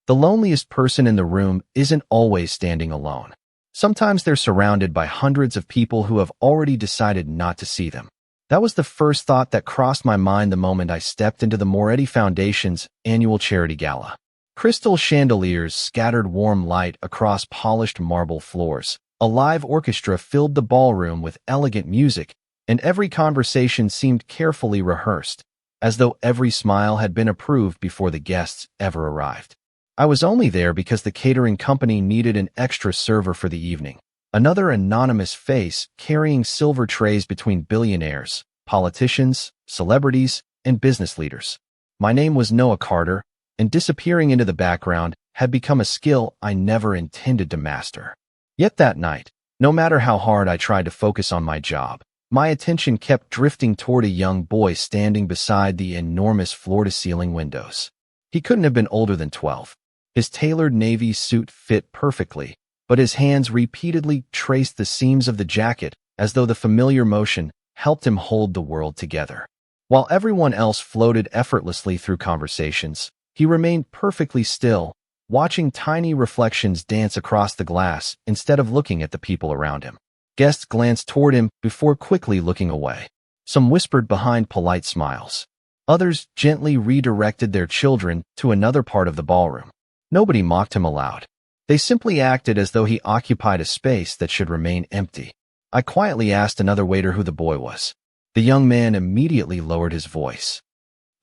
The loneliest person in the room isn't always standing alone. Sometimes they're surrounded by hundreds of people who have already decided not to see them. That was the first thought that crossed my mind the moment I stepped into the Moretti Foundation's annual charity gala. Crystal chandeliers scattered warm light across polished marble floors. A live orchestra filled the ballroom with elegant music, and every conversation seemed carefully rehearsed, as though every smile had been approved before the guests ever arrived. I was only there because the catering company needed an extra server for the evening. Another anonymous face carrying silver trays between billionaires, politicians, celebrities, and business leaders. My name was Noah Carter, and disappearing into the background had become a skill I never intended to master. Yet that night, no matter how hard I tried to focus on my job, my attention kept drifting toward a young boy standing beside the enormous floor-to-ceiling windows. He couldn't have been older than 12. His tailored navy suit fit perfectly, but his hands repeatedly traced the seams of the jacket as though the familiar motion helped him hold the world together. While everyone else floated effortlessly through conversations, he remained perfectly still, watching tiny reflections dance across the glass instead of looking at the people around him. Guests glanced toward him before quickly looking away. Some whispered behind polite smiles. Others gently redirected their children to another part of the ballroom. Nobody mocked him aloud. They simply acted as though he occupied a space that should remain empty. I quietly asked another waiter who the boy was. The young man immediately lowered his voice.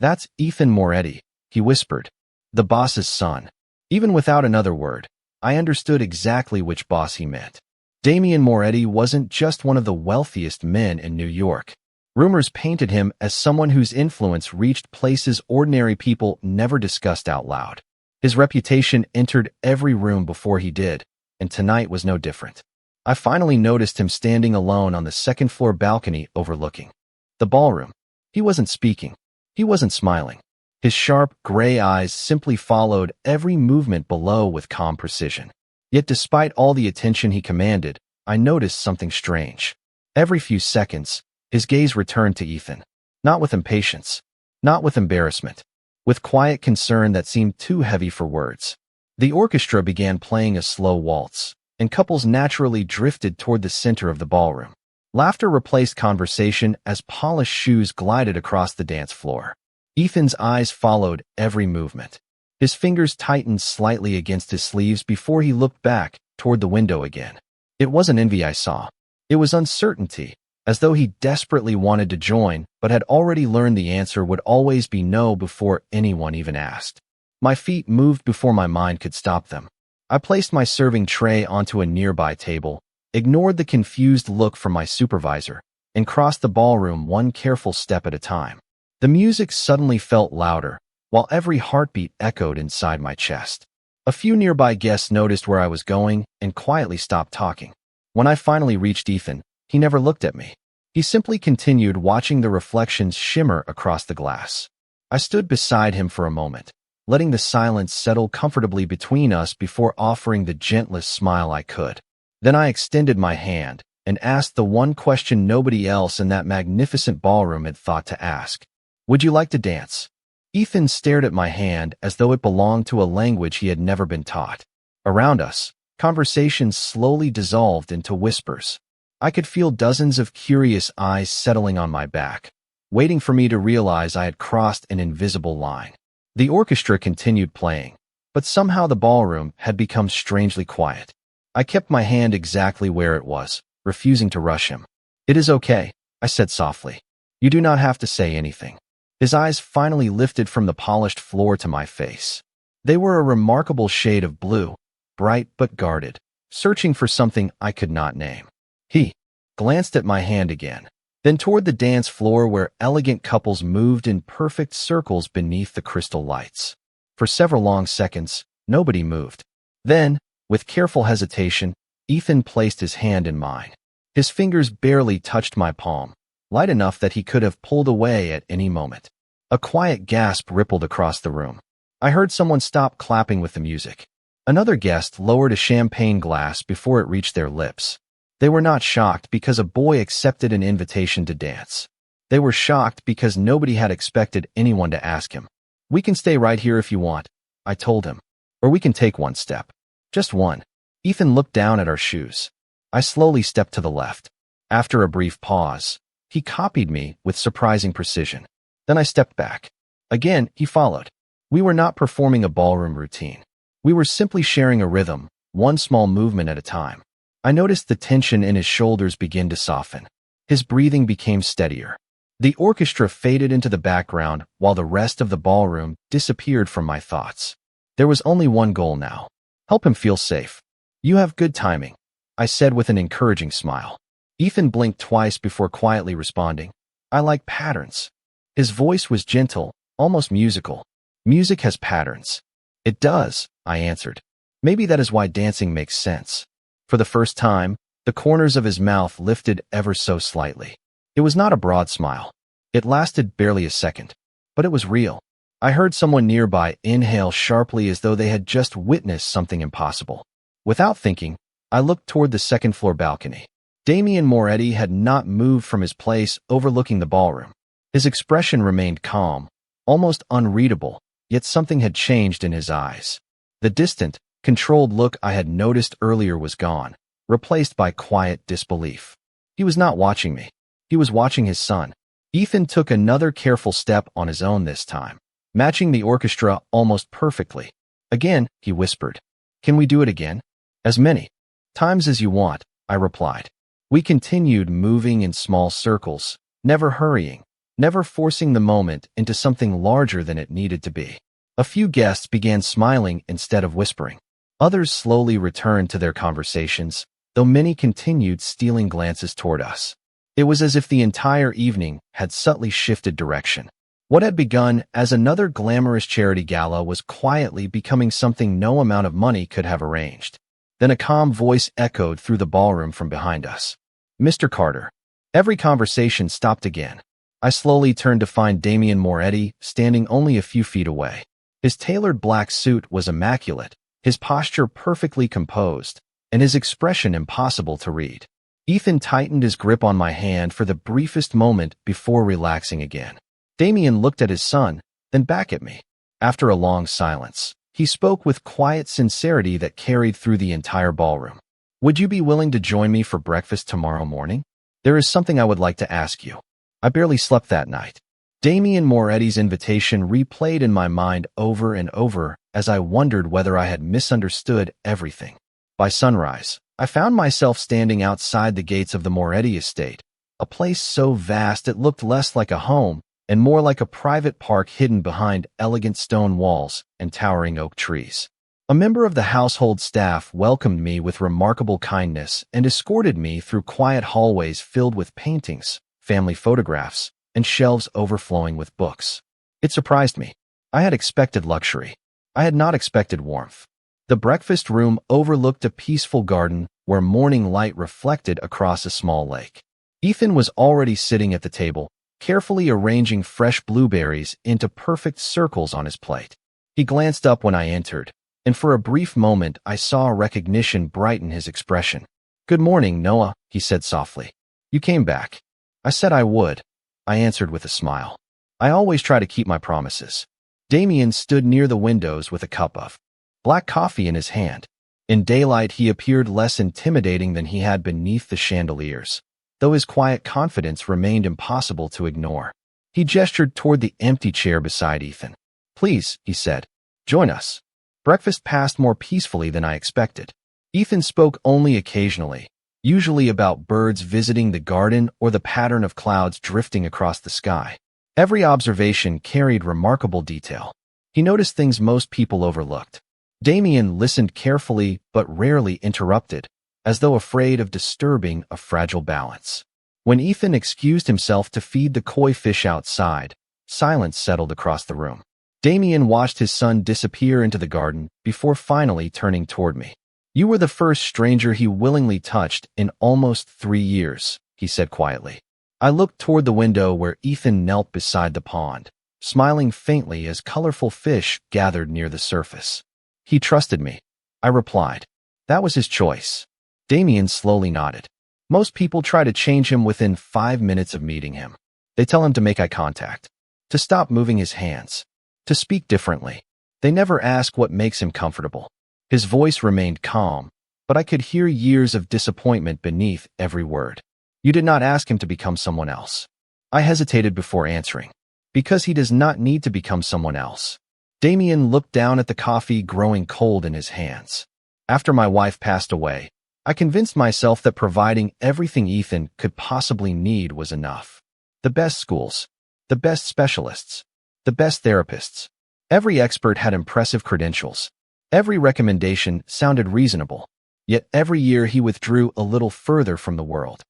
"That's Ethan Moretti," he whispered. "The boss's son." Even without another word, I understood exactly which boss he meant. Damian Moretti wasn't just one of the wealthiest men in New York. Rumors painted him as someone whose influence reached places ordinary people never discussed out loud. His reputation entered every room before he did, and tonight was no different. I finally noticed him standing alone on the second-floor balcony overlooking the ballroom. He wasn't speaking. He wasn't smiling. His sharp, gray eyes simply followed every movement below with calm precision. Yet despite all the attention he commanded, I noticed something strange. Every few seconds, his gaze returned to Ethan. Not with impatience. Not with embarrassment. With quiet concern that seemed too heavy for words. The orchestra began playing a slow waltz, and couples naturally drifted toward the center of the ballroom. Laughter replaced conversation as polished shoes glided across the dance floor. Ethan's eyes followed every movement. His fingers tightened slightly against his sleeves before he looked back toward the window again. It wasn't envy I saw. It was uncertainty, as though he desperately wanted to join, but had already learned the answer would always be no before anyone even asked. My feet moved before my mind could stop them. I placed my serving tray onto a nearby table, ignored the confused look from my supervisor, and crossed the ballroom one careful step at a time. The music suddenly felt louder, while every heartbeat echoed inside my chest. A few nearby guests noticed where I was going and quietly stopped talking. When I finally reached Ethan, he never looked at me. He simply continued watching the reflections shimmer across the glass. I stood beside him for a moment, letting the silence settle comfortably between us before offering the gentlest smile I could. Then I extended my hand and asked the one question nobody else in that magnificent ballroom had thought to ask. "Would you like to dance?" Ethan stared at my hand as though it belonged to a language he had never been taught. Around us, conversations slowly dissolved into whispers. I could feel dozens of curious eyes settling on my back, waiting for me to realize I had crossed an invisible line. The orchestra continued playing, but somehow the ballroom had become strangely quiet. I kept my hand exactly where it was, refusing to rush him. "It is okay," I said softly. "You do not have to say anything." His eyes finally lifted from the polished floor to my face. They were a remarkable shade of blue, bright but guarded, searching for something I could not name. He glanced at my hand again, then toward the dance floor where elegant couples moved in perfect circles beneath the crystal lights. For several long seconds, nobody moved. Then, with careful hesitation, Ethan placed his hand in mine. His fingers barely touched my palm, light enough that he could have pulled away at any moment. A quiet gasp rippled across the room. I heard someone stop clapping with the music. Another guest lowered a champagne glass before it reached their lips. They were not shocked because a boy accepted an invitation to dance. They were shocked because nobody had expected anyone to ask him. "We can stay right here if you want," I told him. Or we can take one step. Just one. Ethan looked down at our shoes. I slowly stepped to the left. After a brief pause, he copied me with surprising precision. Then I stepped back. Again, he followed. We were not performing a ballroom routine. We were simply sharing a rhythm, one small movement at a time. I noticed the tension in his shoulders begin to soften. His breathing became steadier. The orchestra faded into the background while the rest of the ballroom disappeared from my thoughts. There was only one goal now. Help him feel safe. You have good timing, I said with an encouraging smile. Ethan blinked twice before quietly responding. I like patterns. His voice was gentle, almost musical. Music has patterns. It does, I answered. Maybe that is why dancing makes sense. For the first time, the corners of his mouth lifted ever so slightly. It was not a broad smile. It lasted barely a second, but it was real. I heard someone nearby inhale sharply as though they had just witnessed something impossible. Without thinking, I looked toward the second-floor balcony. Damien Moretti had not moved from his place overlooking the ballroom. His expression remained calm, almost unreadable, yet something had changed in his eyes. The distant, controlled look I had noticed earlier was gone, replaced by quiet disbelief. He was not watching me. He was watching his son. Ethan took another careful step on his own this time, matching the orchestra almost perfectly. Again, he whispered, "Can we do it again?" "As many times as you want," I replied. We continued moving in small circles, never hurrying, never forcing the moment into something larger than it needed to be. A few guests began smiling instead of whispering. Others slowly returned to their conversations, though many continued stealing glances toward us. It was as if the entire evening had subtly shifted direction. What had begun as another glamorous charity gala was quietly becoming something no amount of money could have arranged. Then a calm voice echoed through the ballroom from behind us. "Mr. Carter." Every conversation stopped again. I slowly turned to find Damien Moretti standing only a few feet away. His tailored black suit was immaculate, his posture perfectly composed, and his expression impossible to read. Ethan tightened his grip on my hand for the briefest moment before relaxing again. Damien looked at his son, then back at me. After a long silence, he spoke with quiet sincerity that carried through the entire ballroom. "Would you be willing to join me for breakfast tomorrow morning? There is something I would like to ask you." I barely slept that night. Damien Moretti's invitation replayed in my mind over and over as I wondered whether I had misunderstood everything. By sunrise, I found myself standing outside the gates of the Moretti estate, a place so vast it looked less like a home and more like a private park hidden behind elegant stone walls and towering oak trees. A member of the household staff welcomed me with remarkable kindness and escorted me through quiet hallways filled with paintings, family photographs, and shelves overflowing with books. It surprised me. I had expected luxury. I had not expected warmth. The breakfast room overlooked a peaceful garden where morning light reflected across a small lake. Ethan was already sitting at the table, carefully arranging fresh blueberries into perfect circles on his plate. He glanced up when I entered, and for a brief moment I saw recognition brighten his expression. "Good morning, Noah," he said softly. "You came back." "I said I would," I answered with a smile. "I always try to keep my promises." Damien stood near the windows with a cup of black coffee in his hand. In daylight, he appeared less intimidating than he had beneath the chandeliers, though his quiet confidence remained impossible to ignore. He gestured toward the empty chair beside Ethan. "Please," he said, "join us." Breakfast passed more peacefully than I expected. Ethan spoke only occasionally, usually about birds visiting the garden or the pattern of clouds drifting across the sky. Every observation carried remarkable detail. He noticed things most people overlooked. Damien listened carefully but rarely interrupted, as though afraid of disturbing a fragile balance. When Ethan excused himself to feed the koi fish outside, silence settled across the room. Damien watched his son disappear into the garden before finally turning toward me. "You were the first stranger he willingly touched in almost 3 years," he said quietly. I looked toward the window where Ethan knelt beside the pond, smiling faintly as colorful fish gathered near the surface. "He trusted me," I replied. "That was his choice." Damien slowly nodded. "Most people try to change him within 5 minutes of meeting him. They tell him to make eye contact, to stop moving his hands, to speak differently. They never ask what makes him comfortable. His voice remained calm, but I could hear years of disappointment beneath every word. You did not ask him to become someone else. I hesitated before answering. Because he does not need to become someone else. Damien looked down at the coffee growing cold in his hands. After my wife passed away, I convinced myself that providing everything Ethan could possibly need was enough. The best schools, the best specialists, the best therapists. Every expert had impressive credentials. Every recommendation sounded reasonable. Yet every year he withdrew a little further from the world.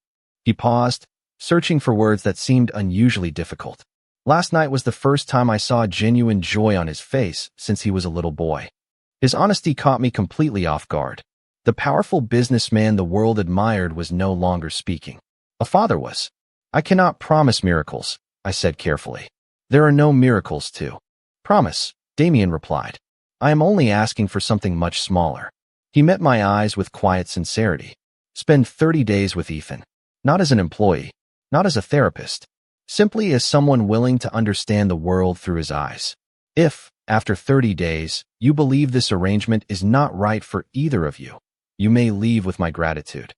He paused, searching for words that seemed unusually difficult. Last night was the first time I saw genuine joy on his face since he was a little boy. His honesty caught me completely off guard. The powerful businessman the world admired was no longer speaking. A father was. I cannot promise miracles, I said carefully. There are no miracles to promise, Damien replied. I am only asking for something much smaller. He met my eyes with quiet sincerity. Spend 30 days with Ethan. Not as an employee, not as a therapist. Simply as someone willing to understand the world through his eyes. If, after 30 days, you believe this arrangement is not right for either of you, you may leave with my gratitude.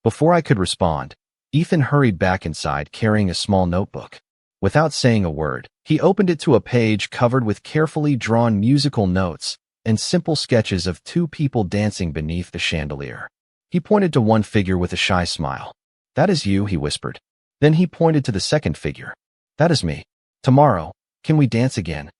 Before I could respond, Ethan hurried back inside carrying a small notebook. Without saying a word, he opened it to a page covered with carefully drawn musical notes and simple sketches of two people dancing beneath the chandelier. He pointed to one figure with a shy smile. That is you, he whispered. Then he pointed to the second figure. That is me. Tomorrow, can we dance again?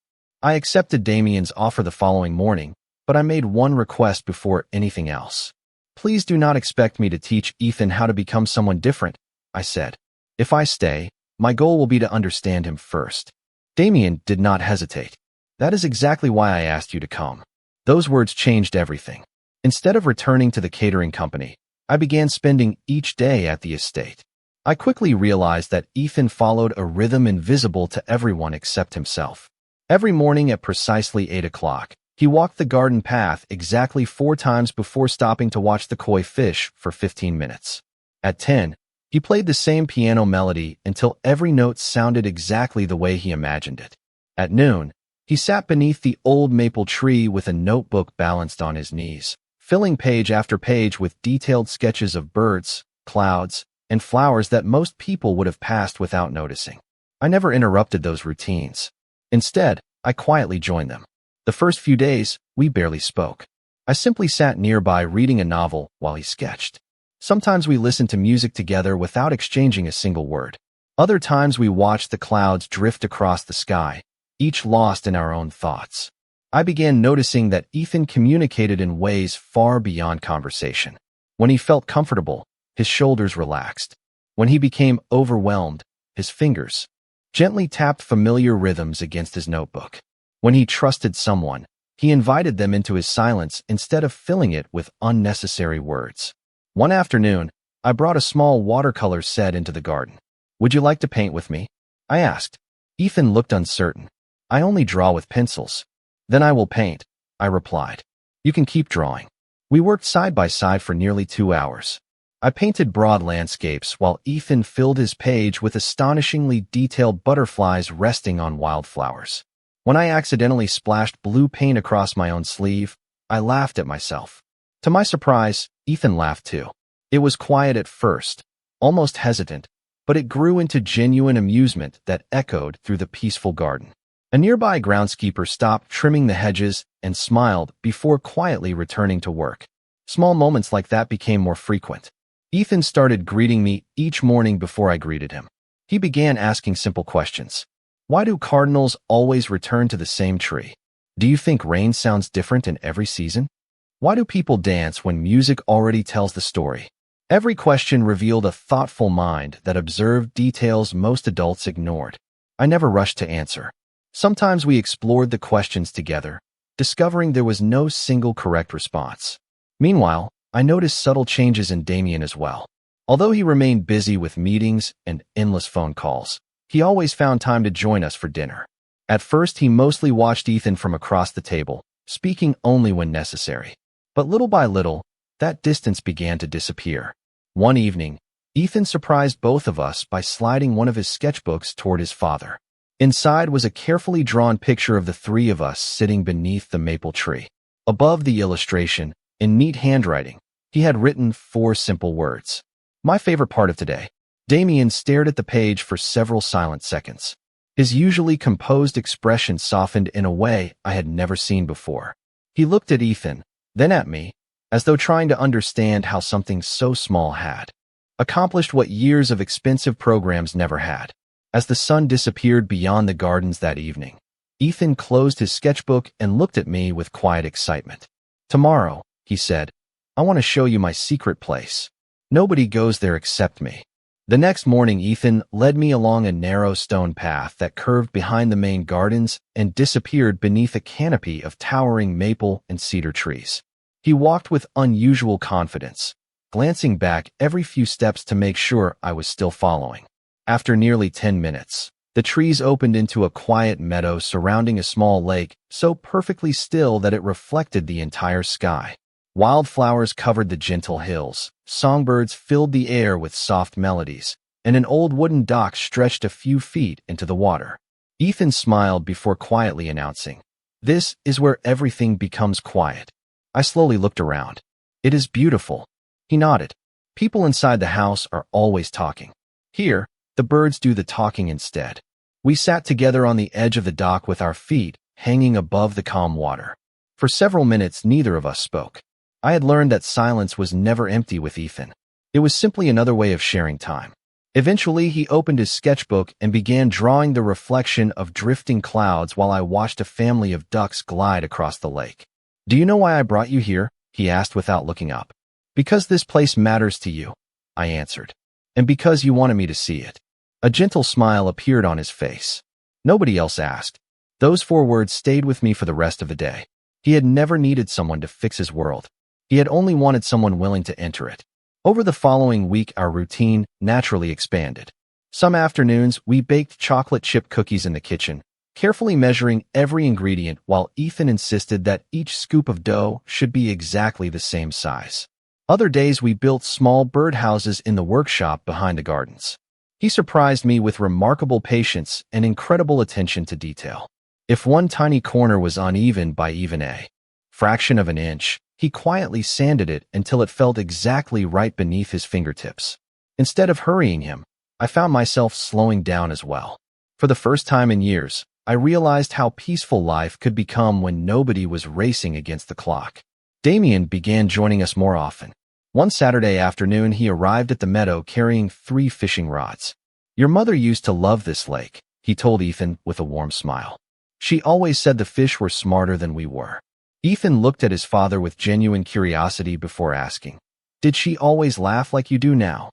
I accepted Damien's offer the following morning, but I made one request before anything else. Please do not expect me to teach Ethan how to become someone different, I said. If I stay, my goal will be to understand him first. Damien did not hesitate. That is exactly why I asked you to come. Those words changed everything. Instead of returning to the catering company, I began spending each day at the estate. I quickly realized that Ethan followed a rhythm invisible to everyone except himself. Every morning at precisely 8 o'clock, he walked the garden path exactly 4 times before stopping to watch the koi fish for 15 minutes. At 10, he played the same piano melody until every note sounded exactly the way he imagined it. At noon, he sat beneath the old maple tree with a notebook balanced on his knees, filling page after page with detailed sketches of birds, clouds, and flowers that most people would have passed without noticing. I never interrupted those routines. Instead, I quietly joined them. The first few days, we barely spoke. I simply sat nearby reading a novel while he sketched. Sometimes we listened to music together without exchanging a single word. Other times we watched the clouds drift across the sky, each lost in our own thoughts. I began noticing that Ethan communicated in ways far beyond conversation. When he felt comfortable, his shoulders relaxed. When he became overwhelmed, his fingers gently tapped familiar rhythms against his notebook. When he trusted someone, he invited them into his silence instead of filling it with unnecessary words. One afternoon, I brought a small watercolor set into the garden. Would you like to paint with me? I asked. Ethan looked uncertain. I only draw with pencils. Then I will paint, I replied. You can keep drawing. We worked side by side for nearly 2 hours. I painted broad landscapes while Ethan filled his page with astonishingly detailed butterflies resting on wildflowers. When I accidentally splashed blue paint across my own sleeve, I laughed at myself. To my surprise, Ethan laughed too. It was quiet at first, almost hesitant, but it grew into genuine amusement that echoed through the peaceful garden. A nearby groundskeeper stopped trimming the hedges and smiled before quietly returning to work. Small moments like that became more frequent. Ethan started greeting me each morning before I greeted him. He began asking simple questions. Why do cardinals always return to the same tree? Do you think rain sounds different in every season? Why do people dance when music already tells the story? Every question revealed a thoughtful mind that observed details most adults ignored. I never rushed to answer. Sometimes we explored the questions together, discovering there was no single correct response. Meanwhile, I noticed subtle changes in Damien as well. Although he remained busy with meetings and endless phone calls, he always found time to join us for dinner. At first, he mostly watched Ethan from across the table, speaking only when necessary. But little by little, that distance began to disappear. One evening, Ethan surprised both of us by sliding one of his sketchbooks toward his father. Inside was a carefully drawn picture of the three of us sitting beneath the maple tree. Above the illustration, in neat handwriting, he had written 4 simple words. My favorite part of today. Damien stared at the page for several silent seconds. His usually composed expression softened in a way I had never seen before. He looked at Ethan, then at me, as though trying to understand how something so small had accomplished what years of expensive programs never had. As the sun disappeared beyond the gardens that evening, Ethan closed his sketchbook and looked at me with quiet excitement. Tomorrow, he said, I want to show you my secret place. Nobody goes there except me. The next morning, Ethan led me along a narrow stone path that curved behind the main gardens and disappeared beneath a canopy of towering maple and cedar trees. He walked with unusual confidence, glancing back every few steps to make sure I was still following. After nearly 10 minutes, the trees opened into a quiet meadow surrounding a small lake so perfectly still that it reflected the entire sky. Wildflowers covered the gentle hills, songbirds filled the air with soft melodies, and an old wooden dock stretched a few feet into the water. Ethan smiled before quietly announcing, "This is where everything becomes quiet." I slowly looked around. "It is beautiful." He nodded. "People inside the house are always talking. Here, the birds do the talking instead." We sat together on the edge of the dock with our feet hanging above the calm water. For several minutes, neither of us spoke. I had learned that silence was never empty with Ethan. It was simply another way of sharing time. Eventually, he opened his sketchbook and began drawing the reflection of drifting clouds while I watched a family of ducks glide across the lake. "Do you know why I brought you here?" he asked without looking up. "Because this place matters to you," I answered. "And because you wanted me to see it." A gentle smile appeared on his face. Nobody else asked. Those 4 words stayed with me for the rest of the day. He had never needed someone to fix his world. He had only wanted someone willing to enter it. Over the following week, our routine naturally expanded. Some afternoons, we baked chocolate chip cookies in the kitchen, carefully measuring every ingredient while Ethan insisted that each scoop of dough should be exactly the same size. Other days, we built small birdhouses in the workshop behind the gardens. He surprised me with remarkable patience and incredible attention to detail. If one tiny corner was uneven by even a fraction of an inch, he quietly sanded it until it felt exactly right beneath his fingertips. Instead of hurrying him, I found myself slowing down as well. For the first time in years, I realized how peaceful life could become when nobody was racing against the clock. Damien began joining us more often. One Saturday afternoon, he arrived at the meadow carrying 3 fishing rods. "Your mother used to love this lake," he told Ethan with a warm smile. "She always said the fish were smarter than we were." Ethan looked at his father with genuine curiosity before asking, "Did she always laugh like you do now?"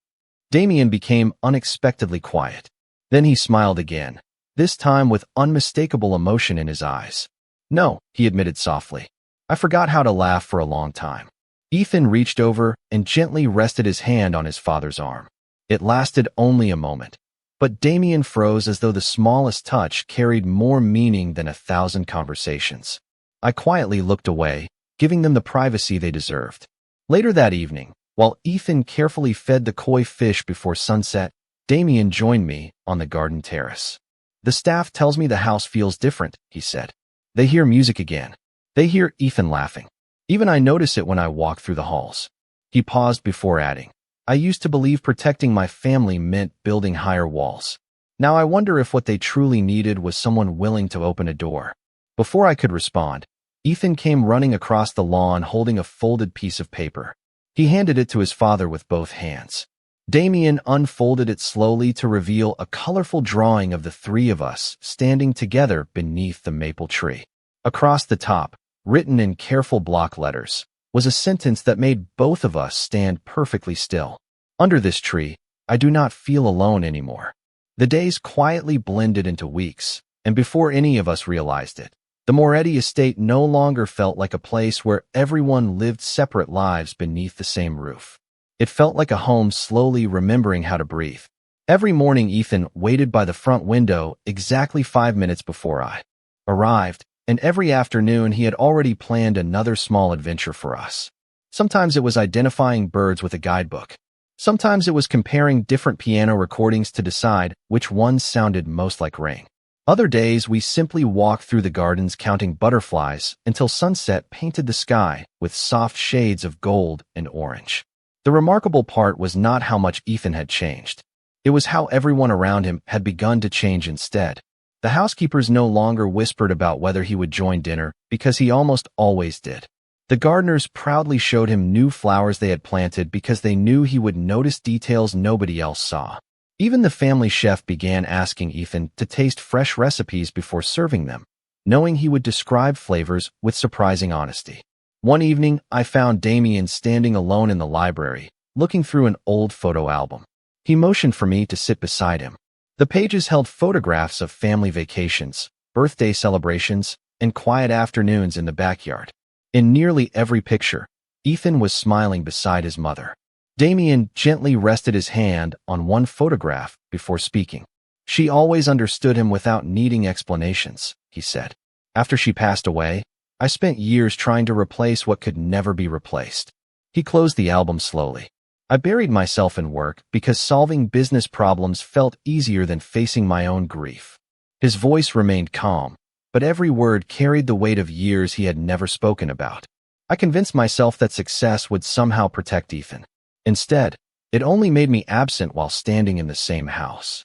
Damien became unexpectedly quiet. Then he smiled again, this time with unmistakable emotion in his eyes. "No," he admitted softly. "I forgot how to laugh for a long time." Ethan reached over and gently rested his hand on his father's arm. It lasted only a moment, but Damien froze as though the smallest touch carried more meaning than 1,000 conversations. I quietly looked away, giving them the privacy they deserved. Later that evening, while Ethan carefully fed the koi fish before sunset, Damien joined me on the garden terrace. "The staff tells me the house feels different," he said. "They hear music again. They hear Ethan laughing. Even I notice it when I walk through the halls." He paused before adding, "I used to believe protecting my family meant building higher walls. Now I wonder if what they truly needed was someone willing to open a door." Before I could respond, Ethan came running across the lawn holding a folded piece of paper. He handed it to his father with both hands. Damien unfolded it slowly to reveal a colorful drawing of the 3 of us standing together beneath the maple tree. Across the top, written in careful block letters, was a sentence that made both of us stand perfectly still. "Under this tree, I do not feel alone anymore." The days quietly blended into weeks, and before any of us realized it, the Moretti estate no longer felt like a place where everyone lived separate lives beneath the same roof. It felt like a home slowly remembering how to breathe. Every morning, Ethan waited by the front window exactly 5 minutes before I arrived, and every afternoon he had already planned another small adventure for us. Sometimes it was identifying birds with a guidebook. Sometimes it was comparing different piano recordings to decide which ones sounded most like rain. Other days, we simply walked through the gardens counting butterflies until sunset painted the sky with soft shades of gold and orange. The remarkable part was not how much Ethan had changed. It was how everyone around him had begun to change instead. The housekeepers no longer whispered about whether he would join dinner because he almost always did. The gardeners proudly showed him new flowers they had planted because they knew he would notice details nobody else saw. Even the family chef began asking Ethan to taste fresh recipes before serving them, knowing he would describe flavors with surprising honesty. One evening, I found Damien standing alone in the library, looking through an old photo album. He motioned for me to sit beside him. The pages held photographs of family vacations, birthday celebrations, and quiet afternoons in the backyard. In nearly every picture, Ethan was smiling beside his mother. Damien gently rested his hand on one photograph before speaking. She always understood him without needing explanations, he said. After she passed away, I spent years trying to replace what could never be replaced. He closed the album slowly. I buried myself in work because solving business problems felt easier than facing my own grief. His voice remained calm, but every word carried the weight of years he had never spoken about. I convinced myself that success would somehow protect Ethan. Instead, it only made me absent while standing in the same house.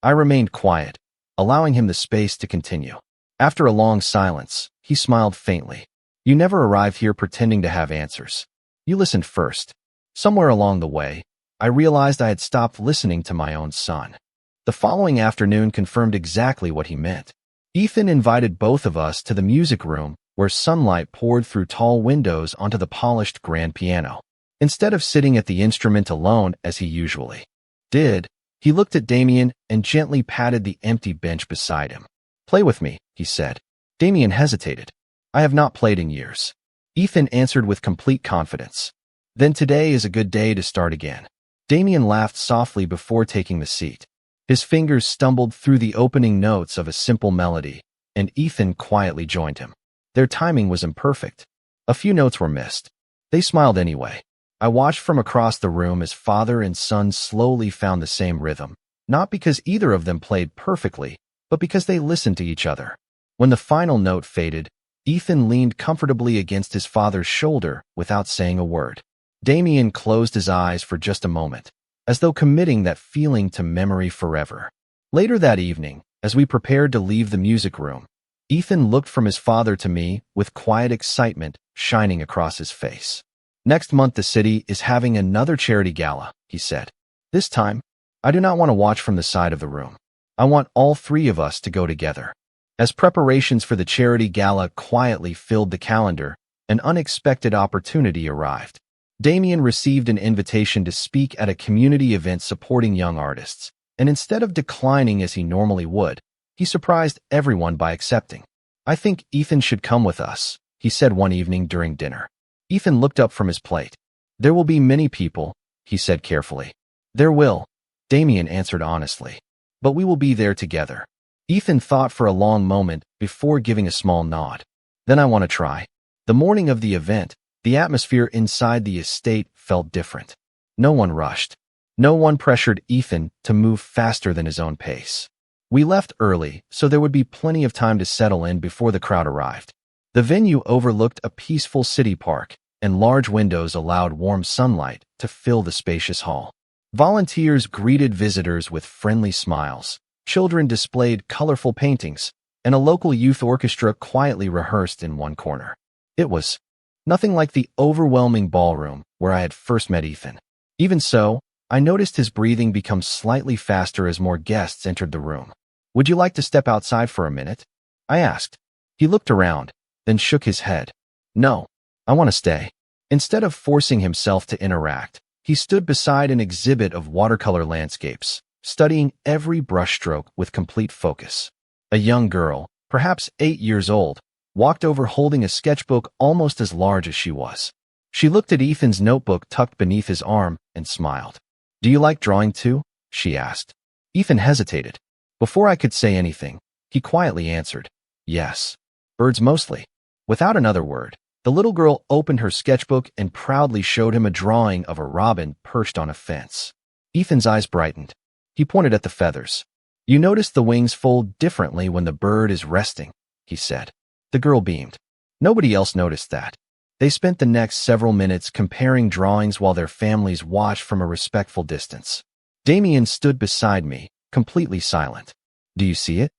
I remained quiet, allowing him the space to continue. After a long silence, he smiled faintly. You never arrived here pretending to have answers. You listened first. Somewhere along the way, I realized I had stopped listening to my own son. The following afternoon confirmed exactly what he meant. Ethan invited both of us to the music room where sunlight poured through tall windows onto the polished grand piano. Instead of sitting at the instrument alone as he usually did, he looked at Damien and gently patted the empty bench beside him. Play with me, he said. Damien hesitated. I have not played in years. Ethan answered with complete confidence. Then today is a good day to start again. Damien laughed softly before taking the seat. His fingers stumbled through the opening notes of a simple melody, and Ethan quietly joined him. Their timing was imperfect. A few notes were missed. They smiled anyway. I watched from across the room as father and son slowly found the same rhythm, not because either of them played perfectly, but because they listened to each other. When the final note faded, Ethan leaned comfortably against his father's shoulder without saying a word. Damien closed his eyes for just a moment, as though committing that feeling to memory forever. Later that evening, as we prepared to leave the music room, Ethan looked from his father to me with quiet excitement shining across his face. Next month the city is having another charity gala, he said. This time, I do not want to watch from the side of the room. I want all three of us to go together. As preparations for the charity gala quietly filled the calendar, an unexpected opportunity arrived. Damien received an invitation to speak at a community event supporting young artists, and instead of declining as he normally would, he surprised everyone by accepting. I think Ethan should come with us, he said one evening during dinner. Ethan looked up from his plate. There will be many people, he said carefully. There will, Damien answered honestly. But we will be there together. Ethan thought for a long moment before giving a small nod. Then I want to try. The morning of the event, the atmosphere inside the estate felt different. No one rushed. No one pressured Ethan to move faster than his own pace. We left early, so there would be plenty of time to settle in before the crowd arrived. The venue overlooked a peaceful city park, and large windows allowed warm sunlight to fill the spacious hall. Volunteers greeted visitors with friendly smiles. Children displayed colorful paintings, and a local youth orchestra quietly rehearsed in one corner. It was nothing like the overwhelming ballroom where I had first met Ethan. Even so, I noticed his breathing become slightly faster as more guests entered the room. Would you like to step outside for a minute? I asked. He looked around, then shook his head. No, I want to stay. Instead of forcing himself to interact, he stood beside an exhibit of watercolor landscapes, studying every brushstroke with complete focus. A young girl, perhaps 8 years old, walked over holding a sketchbook almost as large as she was. She looked at Ethan's notebook tucked beneath his arm and smiled. Do you like drawing too? She asked. Ethan hesitated. Before I could say anything, he quietly answered, yes. Birds mostly. Without another word, the little girl opened her sketchbook and proudly showed him a drawing of a robin perched on a fence. Ethan's eyes brightened. He pointed at the feathers. You notice the wings fold differently when the bird is resting, he said. The girl beamed. Nobody else noticed that. They spent the next several minutes comparing drawings while their families watched from a respectful distance. Damien stood beside me, completely silent. Do you see it?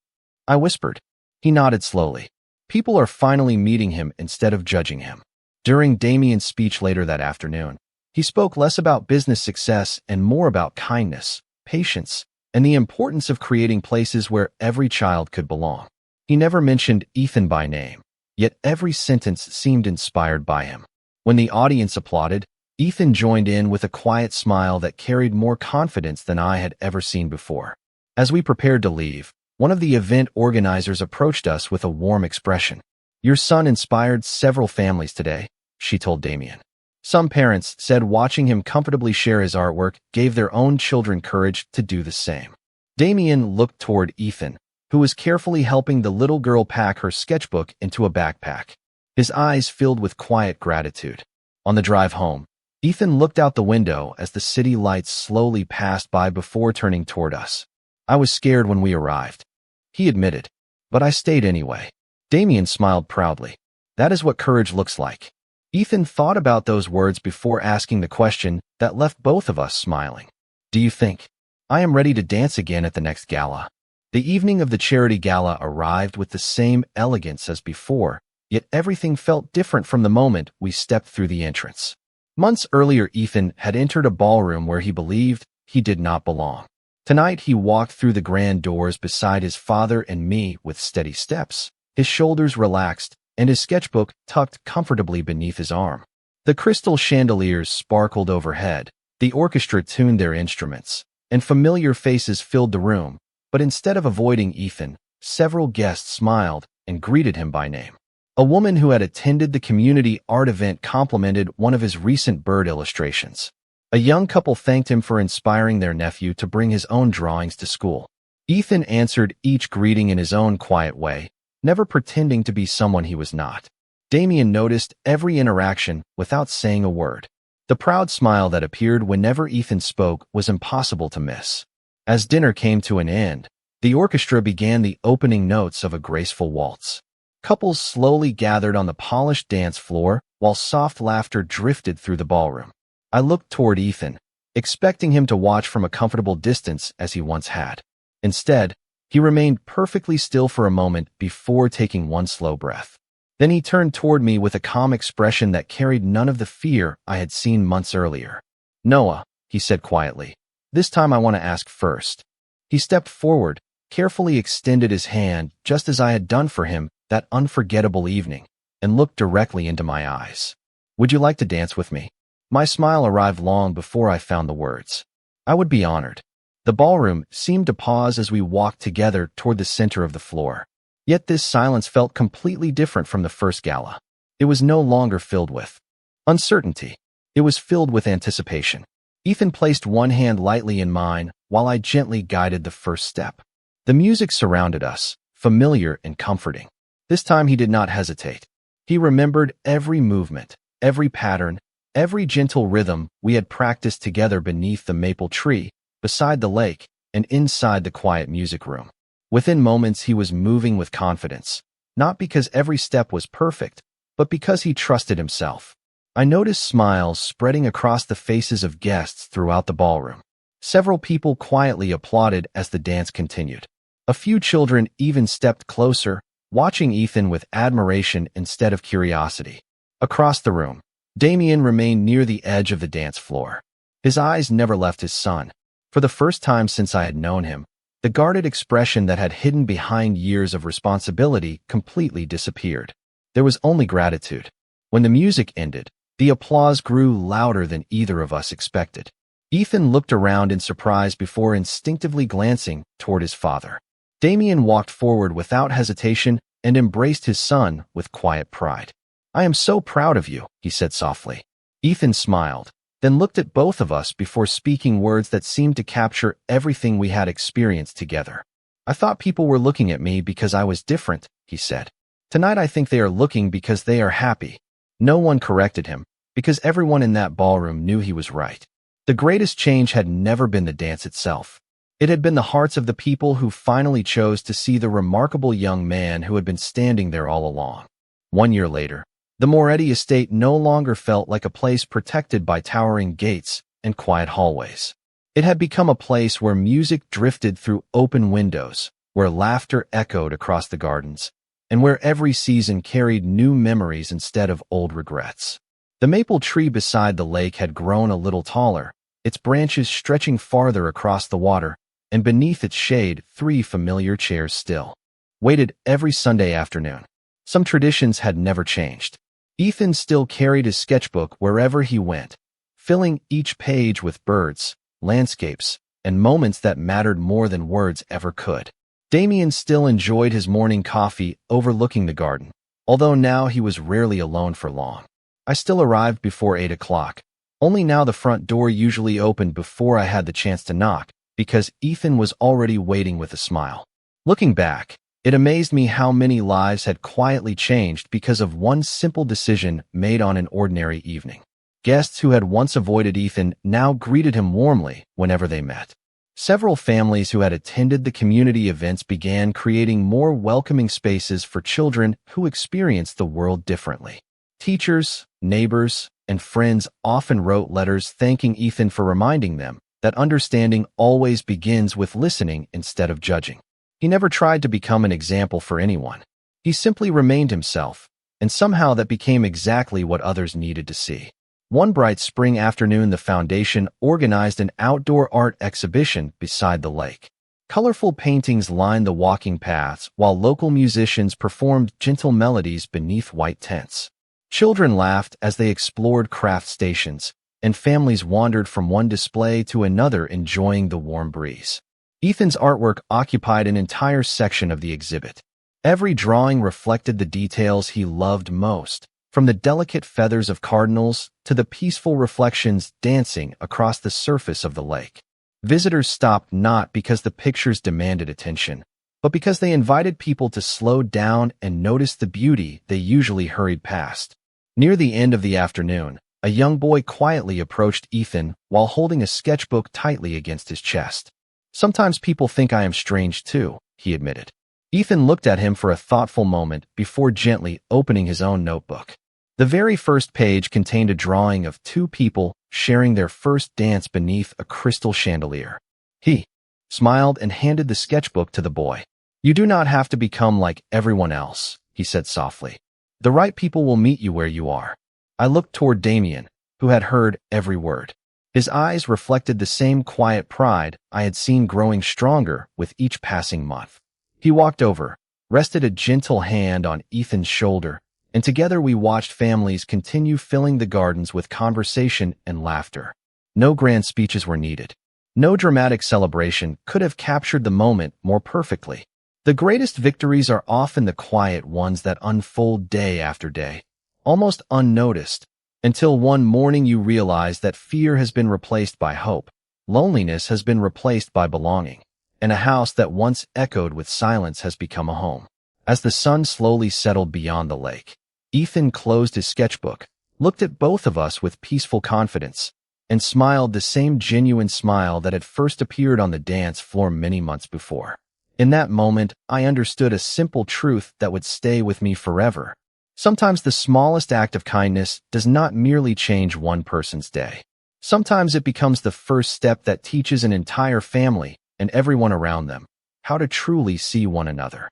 I whispered. He nodded slowly. People are finally meeting him instead of judging him. During Damien's speech later that afternoon, he spoke less about business success and more about kindness, patience, and the importance of creating places where every child could belong. He never mentioned Ethan by name, yet every sentence seemed inspired by him. When the audience applauded, Ethan joined in with a quiet smile that carried more confidence than I had ever seen before. As we prepared to leave, one of the event organizers approached us with a warm expression. Your son inspired several families today, she told Damien. Some parents said watching him comfortably share his artwork gave their own children courage to do the same. Damien looked toward Ethan, who was carefully helping the little girl pack her sketchbook into a backpack. His eyes filled with quiet gratitude. On the drive home, Ethan looked out the window as the city lights slowly passed by before turning toward us. I was scared when we arrived, he admitted, but I stayed anyway. Damien smiled proudly. That is what courage looks like. Ethan thought about those words before asking the question that left both of us smiling. Do you think I am ready to dance again at the next gala? The evening of the charity gala arrived with the same elegance as before, yet everything felt different from the moment we stepped through the entrance. Months earlier, Ethan had entered a ballroom where he believed he did not belong. Tonight, he walked through the grand doors beside his father and me with steady steps, his shoulders relaxed, and his sketchbook tucked comfortably beneath his arm. The crystal chandeliers sparkled overhead, the orchestra tuned their instruments, and familiar faces filled the room, but instead of avoiding Ethan, several guests smiled and greeted him by name. A woman who had attended the community art event complimented one of his recent bird illustrations. A young couple thanked him for inspiring their nephew to bring his own drawings to school. Ethan answered each greeting in his own quiet way, never pretending to be someone he was not. Damien noticed every interaction without saying a word. The proud smile that appeared whenever Ethan spoke was impossible to miss. As dinner came to an end, the orchestra began the opening notes of a graceful waltz. Couples slowly gathered on the polished dance floor while soft laughter drifted through the ballroom. I looked toward Ethan, expecting him to watch from a comfortable distance as he once had. Instead, he remained perfectly still for a moment before taking one slow breath. Then he turned toward me with a calm expression that carried none of the fear I had seen months earlier. Noah, he said quietly, this time I want to ask first. He stepped forward, carefully extended his hand just as I had done for him that unforgettable evening, and looked directly into my eyes. Would you like to dance with me? My smile arrived long before I found the words. I would be honored. The ballroom seemed to pause as we walked together toward the center of the floor. Yet this silence felt completely different from the first gala. It was no longer filled with uncertainty. It was filled with anticipation. Ethan placed one hand lightly in mine while I gently guided the first step. The music surrounded us, familiar and comforting. This time he did not hesitate. He remembered every movement, every pattern, every gentle rhythm we had practiced together beneath the maple tree, beside the lake, and inside the quiet music room. Within moments he was moving with confidence, not because every step was perfect, but because he trusted himself. I noticed smiles spreading across the faces of guests throughout the ballroom. Several people quietly applauded as the dance continued. A few children even stepped closer, watching Ethan with admiration instead of curiosity. Across the room, Damien remained near the edge of the dance floor. His eyes never left his son. For the first time since I had known him, the guarded expression that had hidden behind years of responsibility completely disappeared. There was only gratitude. When the music ended, the applause grew louder than either of us expected. Ethan looked around in surprise before instinctively glancing toward his father. Damien walked forward without hesitation and embraced his son with quiet pride. I am so proud of you, he said softly. Ethan smiled, then looked at both of us before speaking words that seemed to capture everything we had experienced together. I thought people were looking at me because I was different, he said. Tonight I think they are looking because they are happy. No one corrected him, because everyone in that ballroom knew he was right. The greatest change had never been the dance itself. It had been the hearts of the people who finally chose to see the remarkable young man who had been standing there all along. 1 year later, the Moretti estate no longer felt like a place protected by towering gates and quiet hallways. It had become a place where music drifted through open windows, where laughter echoed across the gardens, and where every season carried new memories instead of old regrets. The maple tree beside the lake had grown a little taller, its branches stretching farther across the water, and beneath its shade 3 familiar chairs still waited every Sunday afternoon. Some traditions had never changed. Ethan still carried his sketchbook wherever he went, filling each page with birds, landscapes, and moments that mattered more than words ever could. Damien still enjoyed his morning coffee overlooking the garden, although now he was rarely alone for long. I still arrived before 8 o'clock. Only now the front door usually opened before I had the chance to knock, because Ethan was already waiting with a smile. Looking back, it amazed me how many lives had quietly changed because of one simple decision made on an ordinary evening. Guests who had once avoided Ethan now greeted him warmly whenever they met. Several families who had attended the community events began creating more welcoming spaces for children who experienced the world differently. Teachers, neighbors, and friends often wrote letters thanking Ethan for reminding them that understanding always begins with listening instead of judging. He never tried to become an example for anyone. He simply remained himself, and somehow that became exactly what others needed to see. One bright spring afternoon, the foundation organized an outdoor art exhibition beside the lake. Colorful paintings lined the walking paths, while local musicians performed gentle melodies beneath white tents. Children laughed as they explored craft stations, and families wandered from one display to another enjoying the warm breeze. Ethan's artwork occupied an entire section of the exhibit. Every drawing reflected the details he loved most, from the delicate feathers of cardinals to the peaceful reflections dancing across the surface of the lake. Visitors stopped not because the pictures demanded attention, but because they invited people to slow down and notice the beauty they usually hurried past. Near the end of the afternoon, a young boy quietly approached Ethan while holding a sketchbook tightly against his chest. "Sometimes people think I am strange too," he admitted. Ethan looked at him for a thoughtful moment before gently opening his own notebook. The very first page contained a drawing of 2 people sharing their first dance beneath a crystal chandelier. He smiled and handed the sketchbook to the boy. "You do not have to become like everyone else," he said softly. "The right people will meet you where you are." I looked toward Damien, who had heard every word. His eyes reflected the same quiet pride I had seen growing stronger with each passing month. He walked over, rested a gentle hand on Ethan's shoulder, and together we watched families continue filling the gardens with conversation and laughter. No grand speeches were needed. No dramatic celebration could have captured the moment more perfectly. The greatest victories are often the quiet ones that unfold day after day, almost unnoticed, until one morning you realize that fear has been replaced by hope, loneliness has been replaced by belonging, and a house that once echoed with silence has become a home. As the sun slowly settled beyond the lake, Ethan closed his sketchbook, looked at both of us with peaceful confidence, and smiled the same genuine smile that had first appeared on the dance floor many months before. In that moment, I understood a simple truth that would stay with me forever. Sometimes the smallest act of kindness does not merely change one person's day. Sometimes it becomes the first step that teaches an entire family and everyone around them how to truly see one another.